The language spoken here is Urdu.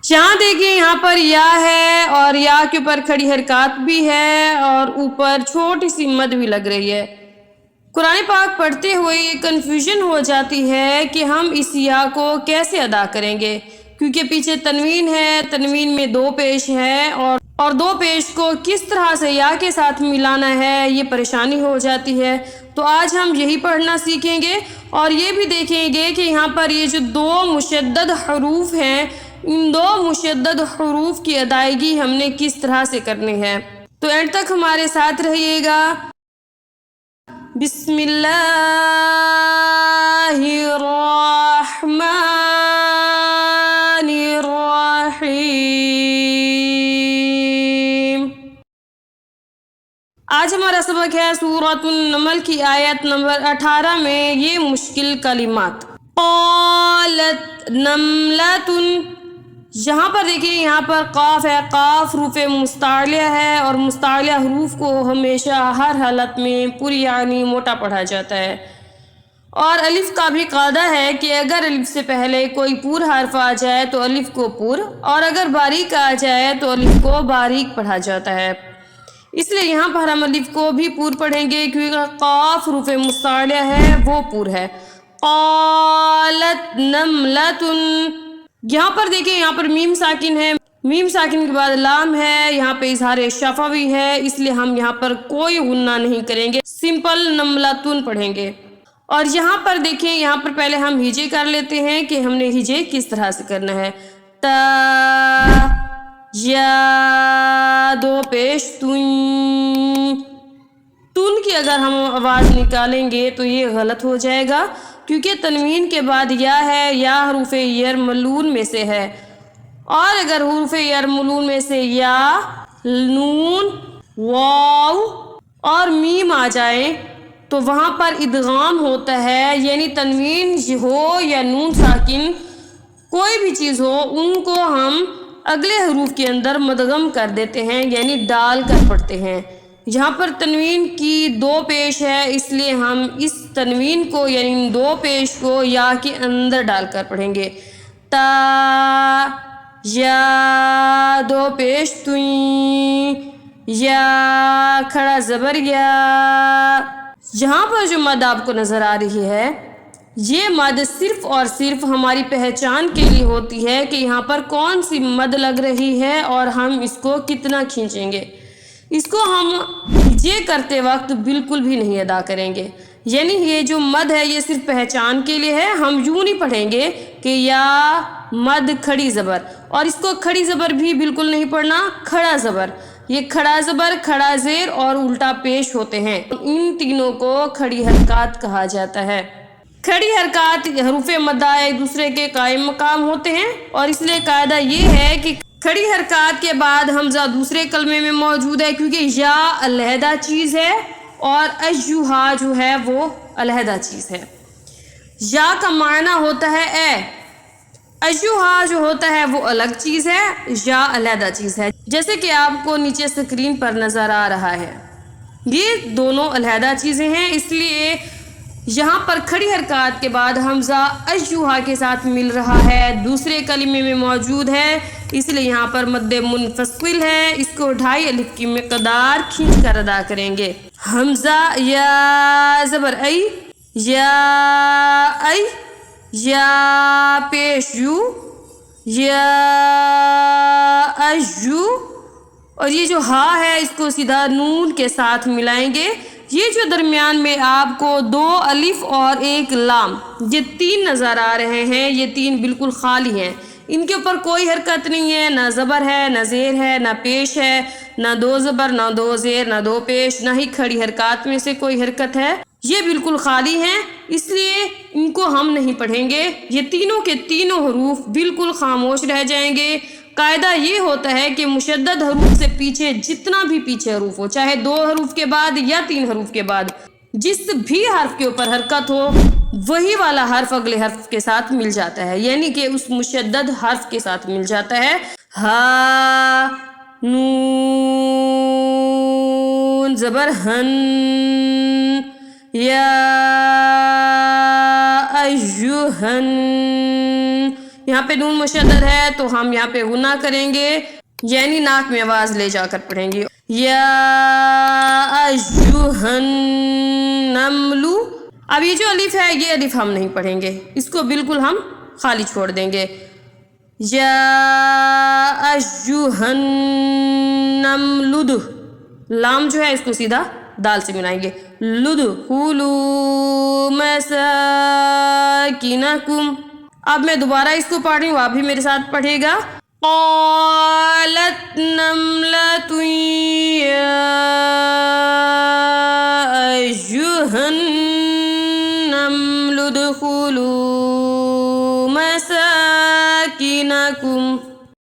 یہاں دیکھیں یہاں پر یا ہے اور یا کے اوپر کھڑی حرکات بھی ہے اور اوپر چھوٹی سی مد بھی لگ رہی ہے۔ قرآن پاک پڑھتے ہوئے یہ کنفیوژن ہو جاتی ہے کہ ہم اس یا کو کیسے ادا کریں گے، کیونکہ پیچھے تنوین ہے، تنوین میں دو پیش ہے اور دو پیش کو کس طرح سے یا کے ساتھ ملانا ہے، یہ پریشانی ہو جاتی ہے۔ تو آج ہم یہی پڑھنا سیکھیں گے اور یہ بھی دیکھیں گے کہ یہاں پر یہ جو دو مشدد حروف ہیں، ان دو مشدد حروف کی ادائیگی ہم نے کس طرح سے کرنی ہے۔ تو اینڈ تک ہمارے ساتھ رہیے گا۔ بسم اللہ الرحمن الرحیم۔ آج ہمارا سبق ہے سورۃ النمل کی آیت نمبر 18 میں یہ مشکل کلمات۔ قالت نملۃ، یہاں پر دیکھیں یہاں پر قاف ہے، قاف حروف مستعلیہ ہے اور مستعلیہ حروف کو ہمیشہ ہر حالت میں پوری یعنی موٹا پڑھا جاتا ہے۔ اور الف کا بھی قاعدہ ہے کہ اگر الف سے پہلے کوئی پور حرف آ جائے تو الف کو پور، اور اگر باریک آ جائے تو الف کو باریک پڑھا جاتا ہے۔ اس لیے یہاں پر ہم الف کو بھی پور پڑھیں گے کیونکہ قاف حروف مستعلیہ ہے، وہ پور ہے۔ قالت نملۃ، یہاں پر دیکھیں یہاں پر میم ساکن ہے، میم ساکن کے بعد لام ہے، یہاں پہ اظہار شفوی ہے، اس لیے ہم یہاں پر کوئی غنہ نہیں کریں گے، سمپل نملتن پڑھیں گے۔ اور یہاں پر دیکھیں یہاں پر پہلے ہم ہجے کر لیتے ہیں کہ ہم نے ہجے کس طرح سے کرنا ہے۔ تا یا دو پیش تن، تن کی اگر ہم آواز نکالیں گے تو یہ غلط ہو جائے گا کیونکہ تنوین کے بعد یا ہے، یا حروف یرملون میں سے ہے، اور اگر حروف یرملون میں سے یا، نون، واو اور میم آ جائیں تو وہاں پر ادغام ہوتا ہے، یعنی تنوین ہو یا نون ساکن کوئی بھی چیز ہو ان کو ہم اگلے حروف کے اندر مدغم کر دیتے ہیں، یعنی ڈال کر پڑھتے ہیں۔ یہاں پر تنوین کی دو پیش ہے، اس لیے ہم اس تنوین کو یعنی دو پیش کو یا کے اندر ڈال کر پڑھیں گے۔ تا یا دو پیش تویں، یا کھڑا زبر یا۔ یہاں پر جو مد آپ کو نظر آ رہی ہے، یہ مد صرف اور صرف ہماری پہچان کے لیے ہوتی ہے کہ یہاں پر کون سی مد لگ رہی ہے اور ہم اس کو کتنا کھینچیں گے۔ اس کو ہم یہ کرتے وقت بالکل بھی نہیں ادا کریں گے، یعنی یہ جو مد ہے یہ صرف پہچان کے لیے ہے، ہم یوں نہیں پڑھیں گے کہ یا مد کھڑی زبر، اور اس کو کھڑی زبر بھی بالکل نہیں پڑھنا، کھڑا زبر، یہ کھڑا زبر، کھڑا زیر اور الٹا پیش ہوتے ہیں، ان تینوں کو کھڑی حرکات کہا جاتا ہے۔ کھڑی حرکات حروف مدہ ایک دوسرے کے قائم مقام ہوتے ہیں، اور اس لیے قاعدہ یہ ہے کہ کھڑی حرکات کے بعد حمزہ دوسرے کلمے میں موجود ہے کیونکہ یا علیحدہ چیز ہے اور ایہا جو ہے وہ علیحدہ چیز ہے۔ یا کا معنی ہوتا ہے اے، ایہا جو ہوتا ہے وہ الگ چیز ہے، یا علیحدہ چیز ہے، جیسے کہ آپ کو نیچے اسکرین پر نظر آ رہا ہے، یہ دونوں علیحدہ چیزیں ہیں۔ اس لیے یہاں پر کھڑی حرکات کے بعد حمزہ ایہا کے ساتھ مل رہا ہے، دوسرے کلمے میں موجود ہے، اس لیے یہاں پر مد منفصل ہے، اس کو 2.5 الف کی مقدار کھینچ کر ادا کریں گے۔ حمزہ یا زبر ای، یا ای، یا پیش یو، یا ایو، اور یہ جو ہا ہے اس کو سیدھا نون کے ساتھ ملائیں گے۔ یہ جو درمیان میں آپ کو 2 الف اور 1 لام، یہ 3 نظر آ رہے ہیں، یہ 3 بالکل خالی ہیں، ان کے اوپر کوئی حرکت نہیں ہے، نہ زبر ہے، نہ زیر ہے، نہ پیش ہے، نہ 2 زبر، نہ 2 زیر، نہ 2 پیش، نہ ہی کھڑی حرکات میں سے کوئی حرکت ہے، یہ بالکل خالی ہیں، اس لیے ان کو ہم نہیں پڑھیں گے، یہ تینوں کے تینوں حروف بالکل خاموش رہ جائیں گے۔ قاعدہ یہ ہوتا ہے کہ مشدد حروف سے پیچھے جتنا بھی پیچھے حروف ہو، چاہے 2 حروف کے بعد یا 3 حروف کے بعد، جس بھی حرف کے اوپر حرکت ہو وہی والا حرف اگلے حرف کے ساتھ مل جاتا ہے، یعنی کہ اس مشدد حرف کے ساتھ مل جاتا ہے۔ ہا، نون زبر ہن، یا ایہن، یہاں پہ نون مشدد ہے تو ہم یہاں پہ غنہ کریں گے، یعنی ناک میں آواز لے جا کر پڑھیں گے. یا ایھا النمل. اب یہ جو الف ہے یہ الف ہم نہیں پڑھیں گے، اس کو بالکل ہم خالی چھوڑ دیں گے. یا ایھا النمل. لام جو ہے اس کو سیدھا دال سے ملائیں گے. لدخلوا مساکنکم. اب میں دوبارہ اس کو پڑھ رہی ہوں، آپ بھی میرے ساتھ پڑھیے گا. قالت نملة